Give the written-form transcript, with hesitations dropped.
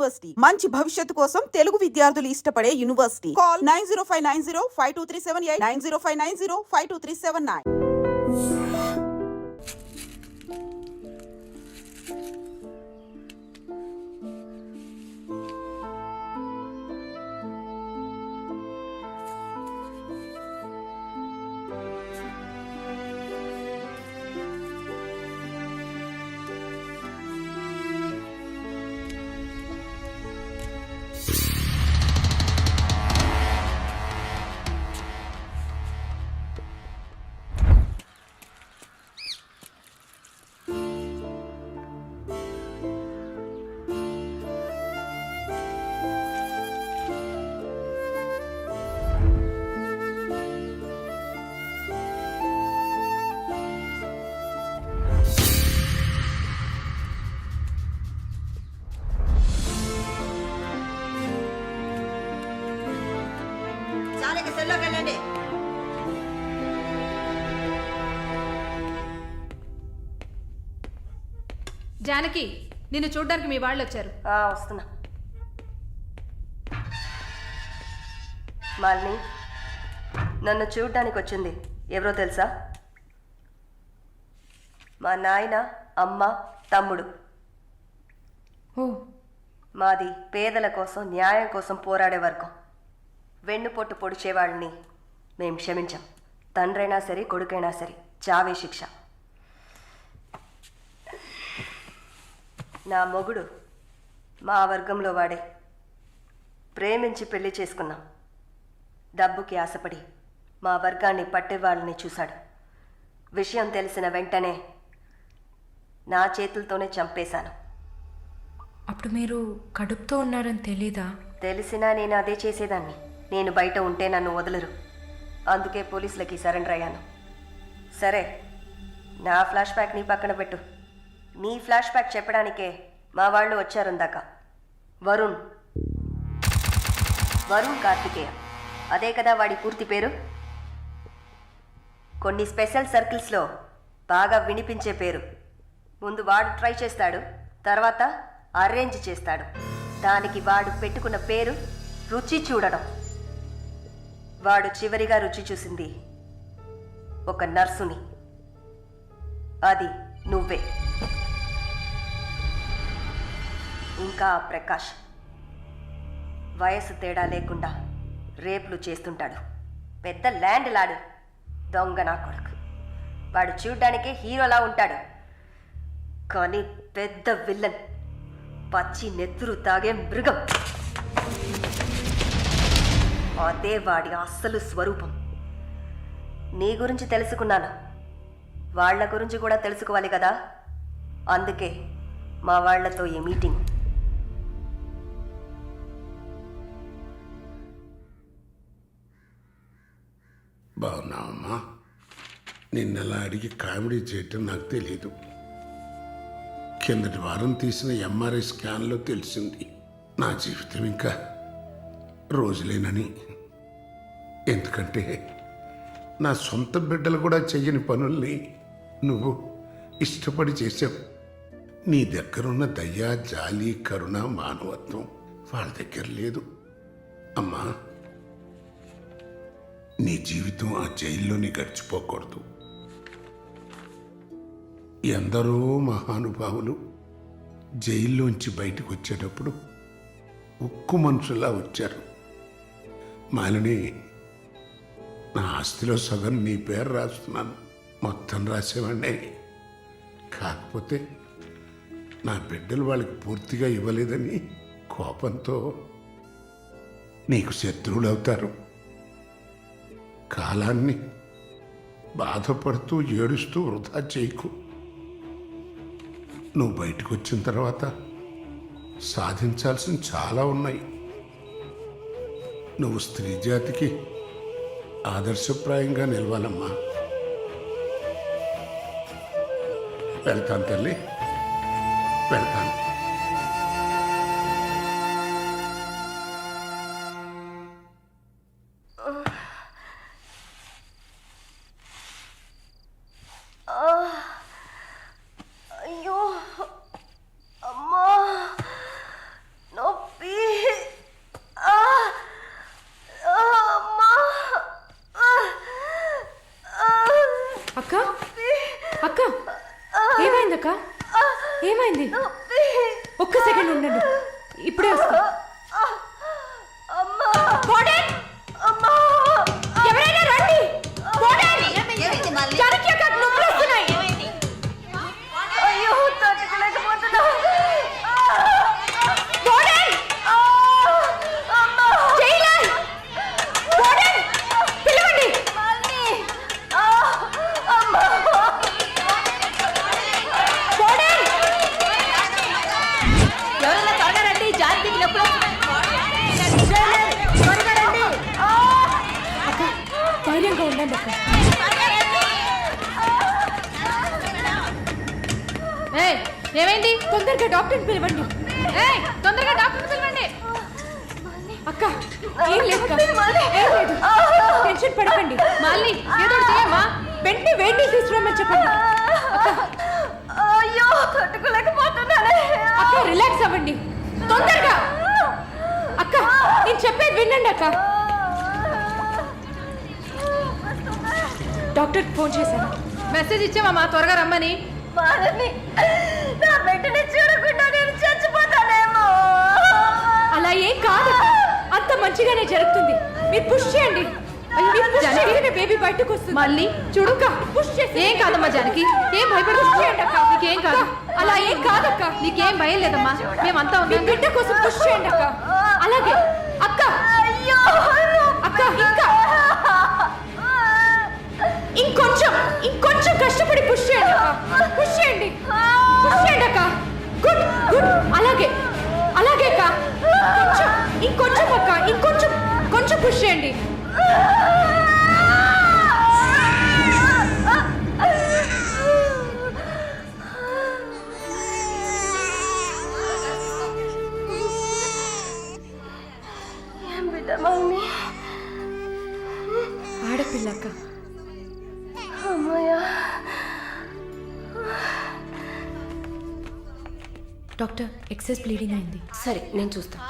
University మంచి భవిష్యత్తు కోసం తెలుగు విద్యార్థులు ఇష్టపడే యూనివర్సిటీ. కాల్ 9059052378 9059052379. జానకి, నిన్ను చూడ్డానికి మీ వాళ్ళు వచ్చారు. వస్తున్నా. మాలిని, నన్ను చూడ్డానికి వచ్చింది ఎవరో తెలుసా? మా నాయన, అమ్మ, తమ్ముడు. మాది పేదల కోసం, న్యాయం కోసం పోరాడే వర్గం. వెన్నుపొట్టు పొడిచేవాళ్ళని మేం క్షమించాం. తండ్రైనా సరే, కొడుకైనా సరే, చావే శిక్ష. నా మొగుడు మా వర్గంలో వాడే. ప్రేమించి పెళ్లి చేసుకున్నాం. డబ్బుకి ఆశపడి మా వర్గాన్ని పట్టేవాళ్ళని చూశాడు. విషయం తెలిసిన వెంటనే నా చేతులతోనే చంపేశాను. అప్పుడు మీరు కడుపుతో ఉన్నారని తెలీదా? తెలిసినా నేను అదే చేసేదాన్ని. నేను బయట ఉంటే నన్ను వదలరు. అందుకే పోలీసులకి సరెండర్ అయ్యాను. సరే, నా ఫ్లాష్ బ్యాక్ నీ పక్కన పెట్టు. నీ ఫ్లాష్ బ్యాక్ చెప్పడానికే మా వాళ్ళు వచ్చారుందాక. వరుణ్ కార్తికేయ, అదే కదా వాడి పూర్తి పేరు. కొన్ని స్పెషల్ సర్కిల్స్లో బాగా వినిపించే పేరు. ముందు వాడు ట్రై చేస్తాడు, తర్వాత అరేంజ్ చేస్తాడు. దానికి వాడు పెట్టుకున్న పేరు రుచి చూడడం. వాడు చివరిగా రుచి చూసింది ఒక నర్సుని. అది నువ్వే. ఇంకా ప్రకాష్ వయసు తేడా లేకుండా రేపులు చేస్తుంటాడు. పెద్ద ల్యాండ్ లాడు, దొంగ నా కొడుకు. వాడు చూడ్డానికే హీరోలా ఉంటాడు, కానీ పెద్ద విల్లన్, పచ్చి నెత్తురు తాగే మృగం. అదే వాడి అస్సలు స్వరూపం. నీ గురించి తెలుసుకున్నాను, వాళ్ల గురించి కూడా తెలుసుకోవాలి కదా. అందుకే మా వాళ్లతో ఈ మీటింగ్. బాగున్నావమ్మా? నిన్నలా అడిగి కామెడీ చేయటం నాకు తెలీదు. కిందటి వారం తీసిన ఎంఆర్ఐ స్కాన్లో తెలిసింది నా జీవితం ఇంకా రోజులేనని. ఎందుకంటే నా సొంత బిడ్డలు కూడా చెయ్యని పనుల్ని నువ్వు ఇష్టపడి చేసావు. నీ దగ్గరున్న దయ, జాలి, కరుణ, మానవత్వం వాళ్ళ దగ్గర లేదు. అమ్మా, నీ జీవితం ఆ జైల్లోని గడిచిపోకూడదు. ఎందరో మహానుభావులు జైల్లోంచి బయటకు వచ్చేటప్పుడు ఉక్కు మనుషులా వచ్చారు. మాలిని, నా ఆస్తిలో సగం నీ పేరు రాస్తున్నాను. మొత్తం రాసేవాడినే. కాకపోతే నా బిడ్డలు వాళ్ళకి పూర్తిగా ఇవ్వలేదని కోపంతో నీకు శత్రువులు అవుతారు. కాలాన్ని బాధపడుతూ ఏడుస్తూ వృధా చేయకు. నువ్వు బయటకు వచ్చిన తర్వాత సాధించాల్సిన చాలా ఉన్నాయి. నువ్వు స్త్రీ జాతికి ఆదర్శప్రాయంగా నిలవాలమ్మా. వెళ్తాను తల్లి, వెళ్తాను. అయ్యో అమ్మా, నొప్పి. సెకండ్ ఉండండి, ఇప్పుడే వస్తా. వార్డెన్! ఎవరైనా రండి! వార్డెన్! జానకి అక్క, నొప్పులు వస్తున్నాయి. అయ్యో తట్టుకోలేకపోతున్నా. వార్డెన్! జైలర్! వార్డెన్! పిలవండి. వార్డెన్! ఎవరైనా త్వరగా రండి, జానకి నొప్పులు అక్క, ధైర్యంగా ఉండండి అక్క. ఏయ్, ఏమైంది? తొందరగా డాక్టర్ని పిలవండి. ఏయ్, తొందరగా డాక్టర్ పిలవండి. అక్క, ఏం లేదు అక్క. ఏం లేదు. టెన్షన్ పడకండి. మళ్ళీ ఏదో ఒకటి చేయమ్మా. వెంటనే వేడి తీసుకురమ్మని చెప్పండి. అక్క, అయ్యో తట్టుకోలేకపోతున్నానే. అక్క రిలాక్స్ అవ్వండి తొందరగా. అక్క, నేను చెప్పేది వినండి అక్క. డాక్టర్కి ఫోన్ చేశాను. మెసేజ్ ఇచ్చామమ్మా త్వరగా రమ్మని. మాలని నా బిడ్డని చూడకుండా నేను చచ్చిపోతానేమో. అలా ఏం కాదు, అంత మంచిగానే జరుగుతుంది. మీరు పుష్ చేయండి. బేబీ బయటకు వస్తుంది. మళ్ళీ చూడు, పుష్ చేసి. ఏం కాదమ్మా జానకి, ఏం భయపడి పుష్ చేయండి అక్క. నీకేం కాదు. అలా ఏం కాదక్క. నీకేం భయం లేదమ్మా, మేమంతా మీ ఉన్నాం. బిడ్డ కోసం పుష్ చేయండి అక్క. అలాగే అక్క. అయ్యో అక్క, ఇంకా ఇంకొంచెం కష్టపడి పుష్ చేయండి అక్క. పుష్ చేయండి, పుష్ చేయండి అక్క. Good good. అలాగే అలాగే అక్క. ఇంకొంచెం అక్క, కొంచెం పుష్ చేయండి. ఏం బిడ్డ మమ్మీ? ఆడపిల్ల అక్క. అమ్మయ్యా. డాక్టర్, ఎక్సెస్ బ్లీడింగ్ అయింది. సరే నేను చూస్తాను.